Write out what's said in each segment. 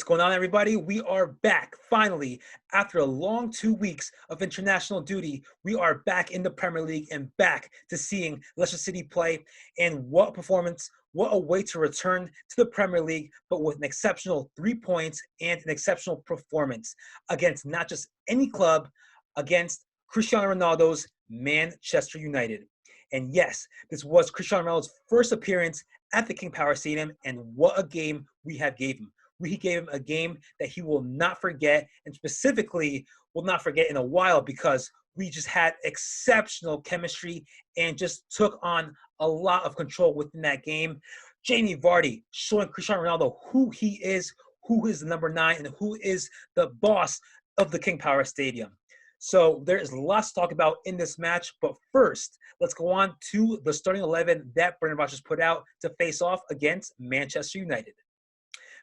going on, everybody? We are back finally after a long 2 weeks of international duty. We are back in the Premier League and back to seeing Leicester City play. And what a performance, what a way to return to the Premier League, but with an exceptional 3 points and an exceptional performance against not just any club, against Cristiano Ronaldo's Manchester United. And yes, this was Cristiano Ronaldo's first appearance at the King Power Stadium, and what a game we have gave him. We gave him a game that he will not forget, and specifically will not forget in a while, because we just had exceptional chemistry and just took on a lot of control within that game. Jamie Vardy showing Cristiano Ronaldo who he is, who is the number 9, and who is the boss of the King Power Stadium. So there is lots to talk about in this match, but first, let's go on to the starting 11 that Brendan Rodgers put out to face off against Manchester United.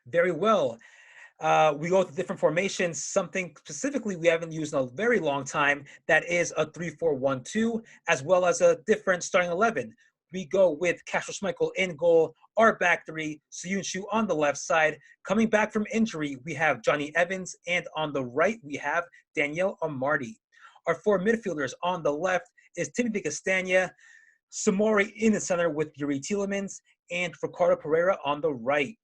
Very well. We go with different formations, something specifically we haven't used in a very long time, that is a 3-4-1-2, as well as a different starting 11. We go with Castro Schmeichel in goal, our back three, Soyuncu on the left side. Coming back from injury, we have Johnny Evans, and on the right, we have Daniel Amartey. Our 4 midfielders on the left is Timothy Castagne, Samori in the center with Yuri Tielemans, and Ricardo Pereira on the right.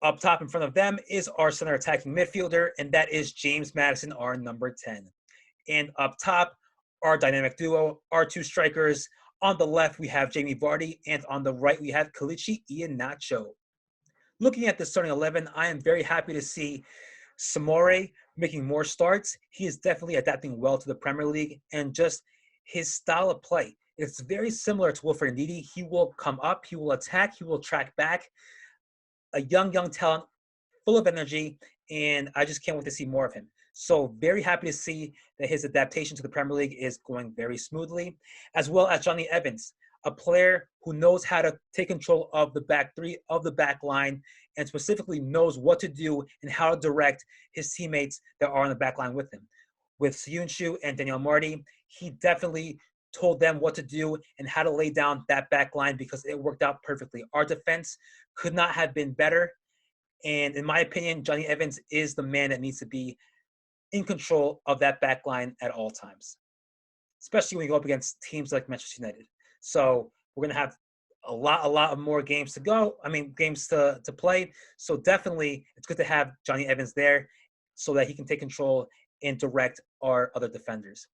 Up top in front of them is our center attacking midfielder, and that is James Maddison, our number 10. And up top, our dynamic duo, our 2 strikers. On the left, we have Jamie Vardy, and on the right, we have Kelechi Iheanacho. Looking at the starting 11, I am very happy to see Samori making more starts. He is definitely adapting well to the Premier League, and just his style of play. It's very similar to Wilfred Ndidi. He will come up, he will attack, he will track back. A young talent, full of energy, and I just can't wait to see more of him. So very happy to see that his adaptation to the Premier League is going very smoothly, as well as Johnny Evans, a player who knows how to take control of the back three, of the back line, and specifically knows what to do and how to direct his teammates that are on the back line with him. With Soyuncu and Daniel Amartey, he definitely told them what to do and how to lay down that back line, because it worked out perfectly. Our defense could not have been better. And in my opinion, Johnny Evans is the man that needs to be in control of that back line at all times, especially when you go up against teams like Manchester United. So we're going to have a lot of more games to go. Games to play. So definitely it's good to have Johnny Evans there so that he can take control and direct our other defenders.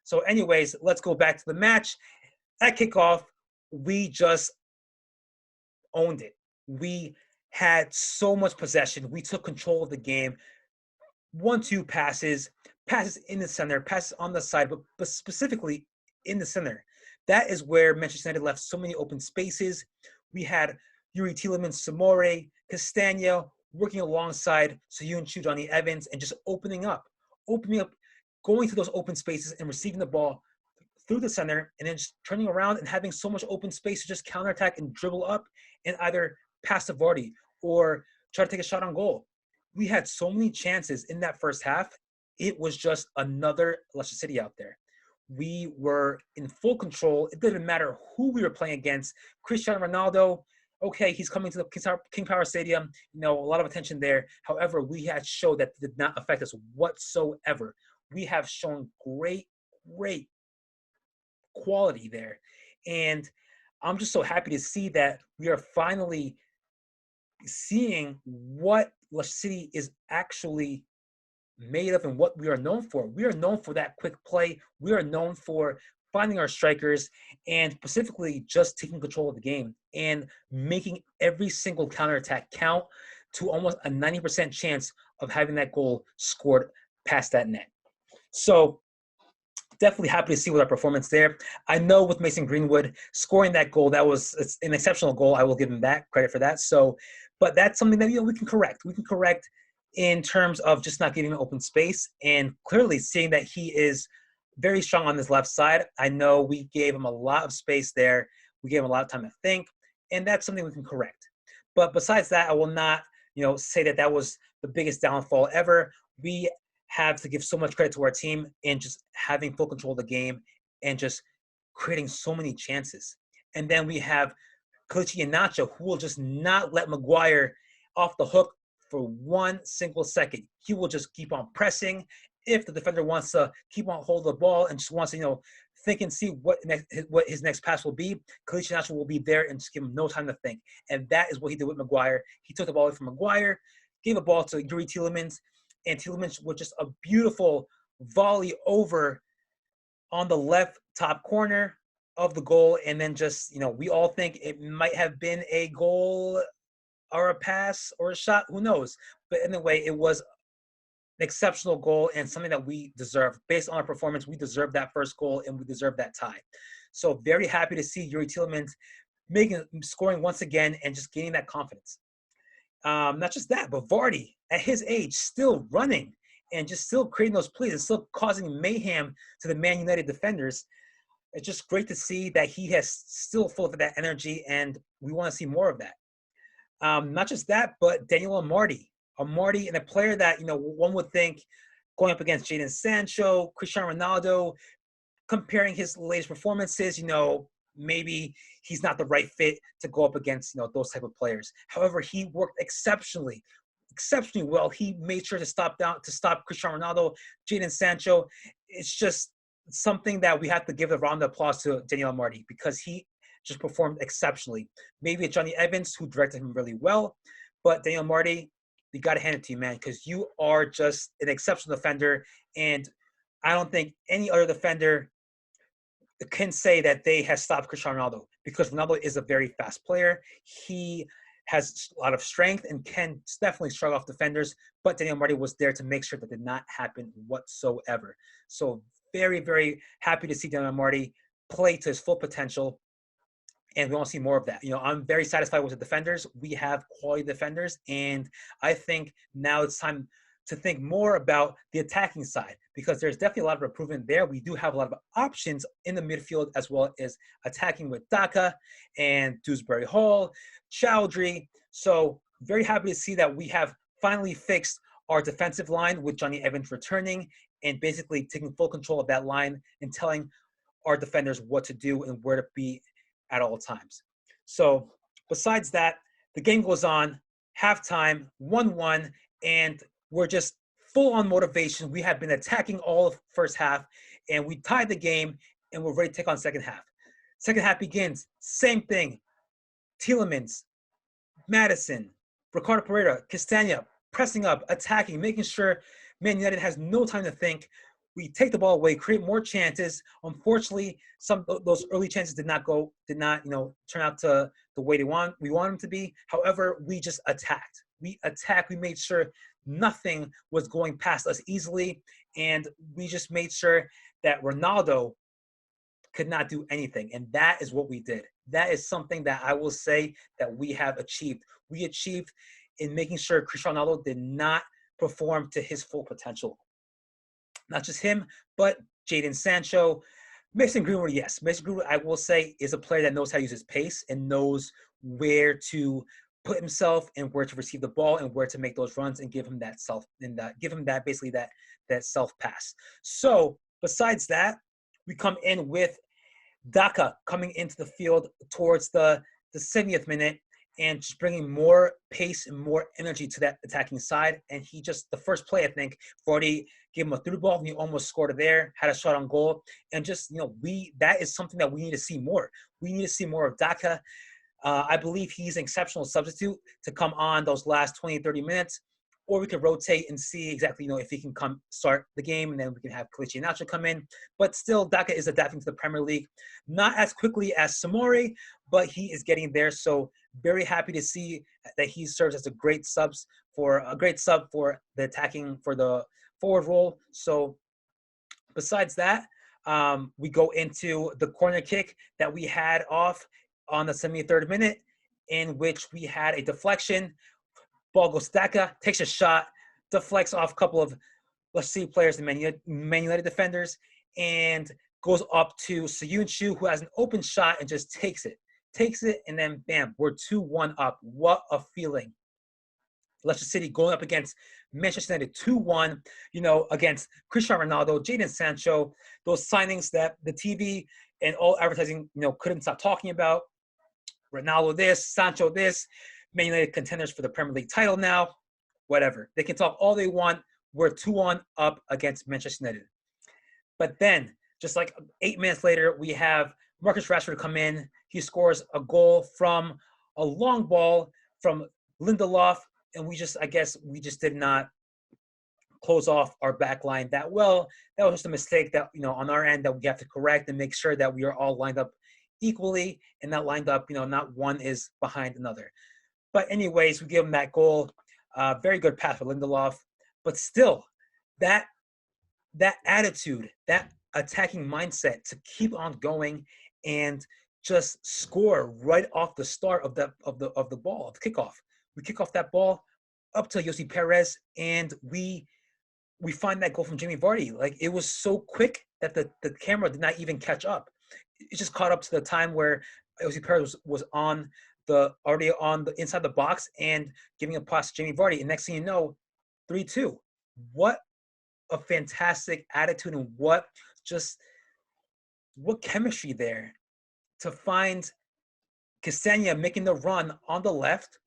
So anyways, let's go back to the match. At kickoff, we just owned it. We had so much possession. We took control of the game. 1-2 passes in the center, passes on the side, but specifically in the center. That is where Manchester United left so many open spaces. We had Yuri Tielemans, Samori, Castagne working alongside Soyuncu, Johnny Evans, and just opening up, going to those open spaces and receiving the ball through the center, and then just turning around and having so much open space to just counterattack and dribble up and either pass to Vardy or try to take a shot on goal. We had so many chances in that first half. It was just another Leicester City out there. We were in full control. It didn't matter who we were playing against. Cristiano Ronaldo, okay, he's coming to the King Power Stadium. A lot of attention there. However, we had showed that did not affect us whatsoever. We have shown great quality there. And I'm just so happy to see that we are finally seeing what Leicester City is actually made of and what we are known for. We are known for that quick play. We are known for finding our strikers and specifically just taking control of the game and making every single counterattack count to almost a 90% chance of having that goal scored past that net. So definitely happy to see with our performance there. I know with Mason Greenwood scoring that goal, it's an exceptional goal. I will give him that credit for that. So, but that's something that we can correct. We can correct in terms of just not giving him open space, and clearly seeing that he is very strong on his left side. I know we gave him a lot of space there. We gave him a lot of time to think, and that's something we can correct. But besides that, I will not, say that was the biggest downfall ever. We have to give so much credit to our team in just having full control of the game and just creating so many chances. And then we have Kelechi Iheanacho, who will just not let Maguire off the hook for 1 single second. He will just keep on pressing. If the defender wants to keep on holding the ball and just wants to, think and see what his next pass will be, Kelechi Iheanacho will be there and just give him no time to think. And that is what he did with Maguire. He took the ball away from Maguire, gave the ball to Yuri Tielemans, and Tielemans with just a beautiful volley over on the left top corner of the goal. And then just, we all think it might have been a goal or a pass or a shot, who knows? But anyway, it was an exceptional goal and something that we deserve. Based on our performance, we deserve that first goal and we deserve that tie. So very happy to see Yuri Tielemans scoring once again and just gaining that confidence. Not just that, but Vardy, at his age, still running and just still creating those plays and still causing mayhem to the Man United defenders. It's just great to see that he has still full of that energy, and we want to see more of that. Not just that, but Daniel Amartey, and a player that, one would think going up against Jadon Sancho, Cristiano Ronaldo, comparing his latest performances, maybe he's not the right fit to go up against, those type of players. However, he worked exceptionally well. He made sure to stop Cristiano Ronaldo, Jadon Sancho. It's just something that we have to give a round of applause to Daniel Amartey, because he just performed exceptionally. Maybe Johnny Evans, who directed him really well, but Daniel Amartey, we got to hand it to you, man, because you are just an exceptional defender, and I don't think any other defender can say that they have stopped Cristiano Ronaldo, because Ronaldo is a very fast player. He has a lot of strength and can definitely shrug off defenders, but Daniel Amartey was there to make sure that did not happen whatsoever. So very, very happy to see Daniel Amartey play to his full potential, and we want to see more of that. I'm very satisfied with the defenders. We have quality defenders, and I think now it's time to think more about the attacking side, because there's definitely a lot of improvement there. We do have a lot of options in the midfield, as well as attacking with Daka and Dewsbury Hall, Chowdhury. So very happy to see that we have finally fixed our defensive line with Johnny Evans returning and basically taking full control of that line and telling our defenders what to do and where to be at all times. So besides that, the game goes on, halftime, 1-1, and we're just full on motivation. We have been attacking all of first half, and we tied the game, and we're ready to take on second half. Second half begins, same thing. Tielemans, Madison, Ricardo Pereira, Castagna, pressing up, attacking, making sure Man United has no time to think. We take the ball away, create more chances. Unfortunately, some of those early chances did not turn out to the way we want them to be. However, we just attacked. We made sure nothing was going past us easily, and we just made sure that Ronaldo could not do anything. And that is what we did. That is something that I will say that we have achieved. We achieved in making sure Cristiano Ronaldo did not perform to his full potential. Not just him, but Jadon Sancho. Mason Greenwood, yes. Mason Greenwood, I will say, is a player that knows how to use his pace and knows where to put himself and where to receive the ball and where to make those runs and give him that self pass. So besides that, we come in with Daka coming into the field towards the 70th minute and just bringing more pace and more energy to that attacking side. And he just, the first play, I think, Vardy gave him a through ball and he almost scored it there, had a shot on goal. And just, that is something that we need to see more. We need to see more of Daka. I believe he's an exceptional substitute to come on those last 20, 30 minutes. Or we could rotate and see exactly, if he can come start the game, and then we can have Kelechi Iheanacho come in. But still, Daka is adapting to the Premier League. Not as quickly as Samori, but he is getting there. So very happy to see that he serves as a great sub for the attacking, for the forward role. So besides that, we go into the corner kick that we had off on the 73rd minute, in which we had a deflection. Ball goes to Daka, takes a shot, deflects off a couple of, let's see, players, the Man United defenders, and goes up to Soyuncu, who has an open shot and just takes it, and then bam, we're 2-1 up. What a feeling. Leicester City going up against Manchester United 2-1, against Cristiano Ronaldo, Jadon Sancho, those signings that the TV and all advertising, couldn't stop talking about. Ronaldo this, Sancho this, Man United contenders for the Premier League title now. whatever. They can talk all they want. We're 2-1 up against Manchester United. But then, just like 8 minutes later, we have Marcus Rashford come in. He scores a goal from a long ball from Lindelof, and I guess we just did not close off our back line that well. That was just a mistake that, on our end, that we have to correct and make sure that we are all lined up equally and not lined up, not one is behind another. But anyways, we give him that goal. Very good pass for Lindelof. But still, that attitude, that attacking mindset to keep on going and just score right off the start of the ball, of the kickoff. We kick off that ball up to Yossi Perez, and we find that goal from Jamie Vardy. Like, it was so quick that the camera did not even catch up. It just caught up to the time where Yossi Perez was already on the inside the box and giving a pass to Jamie Vardy. And next thing you know, 3-2. What a fantastic attitude, and what chemistry there to find Castagna making the run on the left,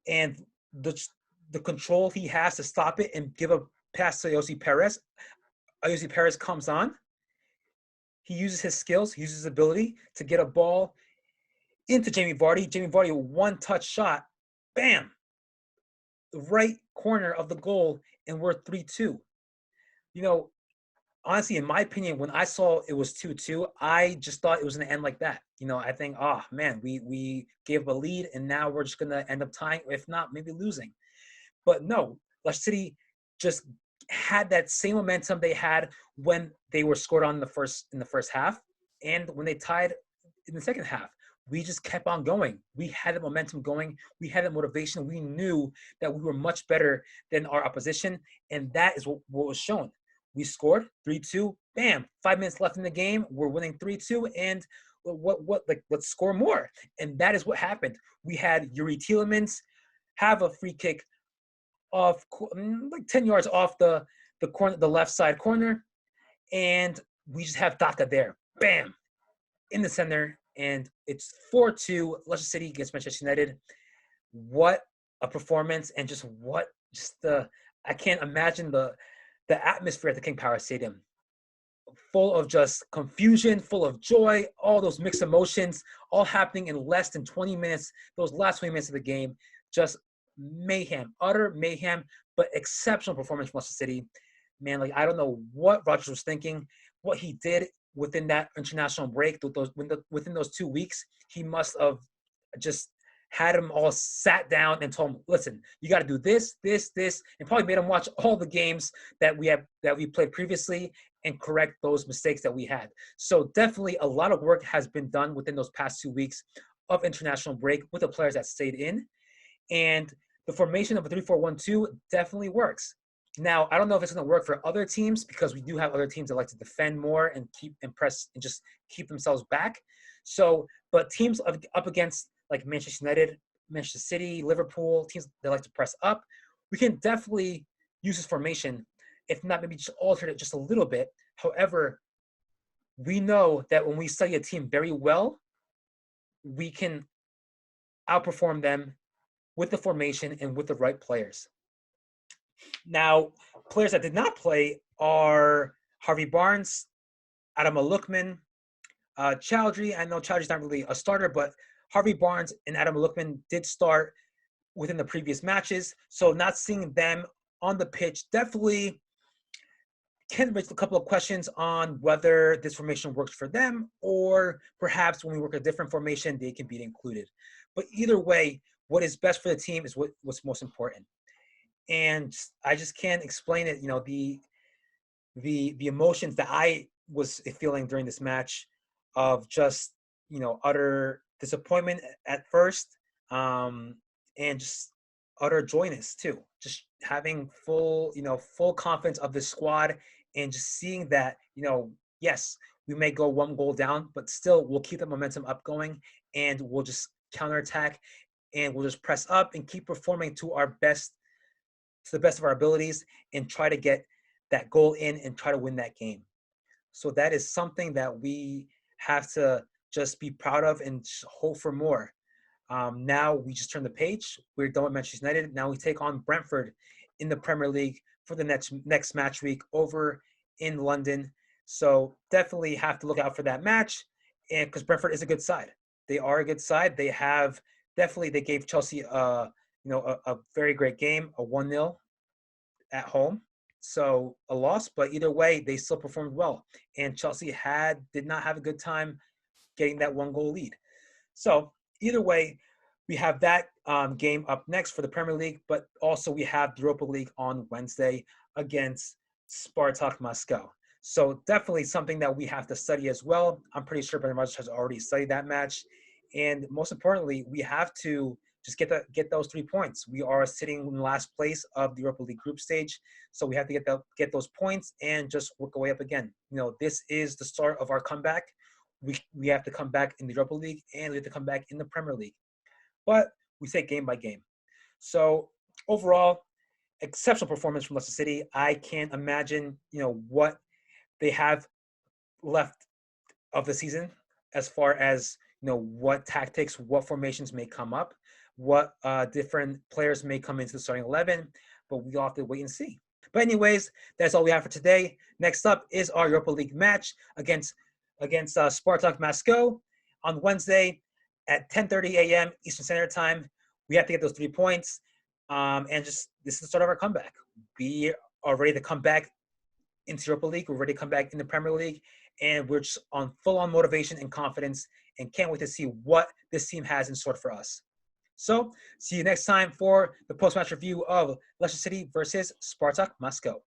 and the control he has to stop it and give a pass to Yossi Perez. Yossi Perez comes on. He uses his skills, he uses his ability to get a ball into Jamie Vardy. Jamie Vardy, one-touch shot, bam, the right corner of the goal, and we're 3-2. Honestly, in my opinion, when I saw it was 2-2, I just thought it was going to end like that. I think, oh, man, we gave a lead, and now we're just going to end up tying, if not, maybe losing. But no, Leicester City just had that same momentum they had when they were scored on in the first half, and when they tied in the second half. We just kept on going. We had the momentum going. We had the motivation. We knew that we were much better than our opposition, and that is what was shown. We scored 3-2. Bam! 5 minutes left in the game. We're winning 3-2, and let's score more. And that is what happened. We had Yuri Tielemans have a free kick off like 10 yards off the corner, the left side corner, and we just have Daka there. Bam! In the center, and it's 4-2 Leicester City against Manchester United. What a performance, and I can't imagine the atmosphere at the King Power Stadium. Full of just confusion, full of joy, all those mixed emotions, all happening in less than 20 minutes. Those last 20 minutes of the game, just mayhem, utter mayhem, but exceptional performance from Leicester City. Man, I don't know what Rodgers was thinking, what he did within that international break. Within those 2 weeks, he must have just had them all sat down and told them, listen, you got to do this, and probably made them watch all the games that we played previously and correct those mistakes that we had. So definitely a lot of work has been done within those past 2 weeks of international break with the players that stayed in. And the formation of a 3-4-1-2 definitely works. Now, I don't know if it's going to work for other teams, because we do have other teams that like to defend more and press and just keep themselves back. So, but teams up against like Manchester United, Manchester City, Liverpool, teams that like to press up, we can definitely use this formation, if not maybe just alter it just a little bit. However, we know that when we study a team very well, we can outperform them with the formation and with the right players. Now, players that did not play are Harvey Barnes, Adam Lookman, Chowdhury. I know Chowdhury's not really a starter, but Harvey Barnes and Adam Lookman did start within the previous matches. So not seeing them on the pitch definitely can raise a couple of questions on whether this formation works for them, or perhaps when we work a different formation, they can be included. But either way, what is best for the team is what's most important. And I just can't explain it. The emotions that I was feeling during this match of just, utter disappointment at first, and just utter joyness too. Just having full confidence of the squad, and just seeing that, yes, we may go one goal down, but still we'll keep the momentum up going, and we'll just counterattack, and we'll just press up and keep performing to the best of our abilities, and try to get that goal in and try to win that game. So that is something that we have to just be proud of and hope for more. Now we just turn the page. We're done with Manchester United. Now we take on Brentford in the Premier League for the next match week over in London. So definitely have to look out for that match, and because Brentford is a good side, they are a good side. They gave Chelsea a very great game, a 1-0 at home. So a loss, but either way, they still performed well. And Chelsea did not have a good time getting that 1-goal lead. So either way, we have that game up next for the Premier League, but also we have the Europa League on Wednesday against Spartak Moscow. So definitely something that we have to study as well. I'm pretty sure Brendan Rodgers has already studied that match. And most importantly, we have to just get those 3 points. We are sitting in last place of the Europa League group stage, so we have to get those points and just work our way up again. This is the start of our comeback. We have to come back in the Europa League and we have to come back in the Premier League. But we take game by game. So overall, exceptional performance from Leicester City. I can't imagine, what they have left of the season as far as, what tactics, what formations may come up, what different players may come into the starting 11, but we'll have to wait and see. But anyways, that's all we have for today. Next up is our Europa League match against Spartak Moscow on Wednesday at 10:30 a.m. Eastern Standard Time. We have to get those 3 points, and just this is the start of our comeback. We are ready to come back into Europa League. We're ready to come back in the Premier League, and we're just on full-on motivation and confidence, and can't wait to see what this team has in store for us. So, see you next time for the post-match review of Leicester City versus Spartak Moscow.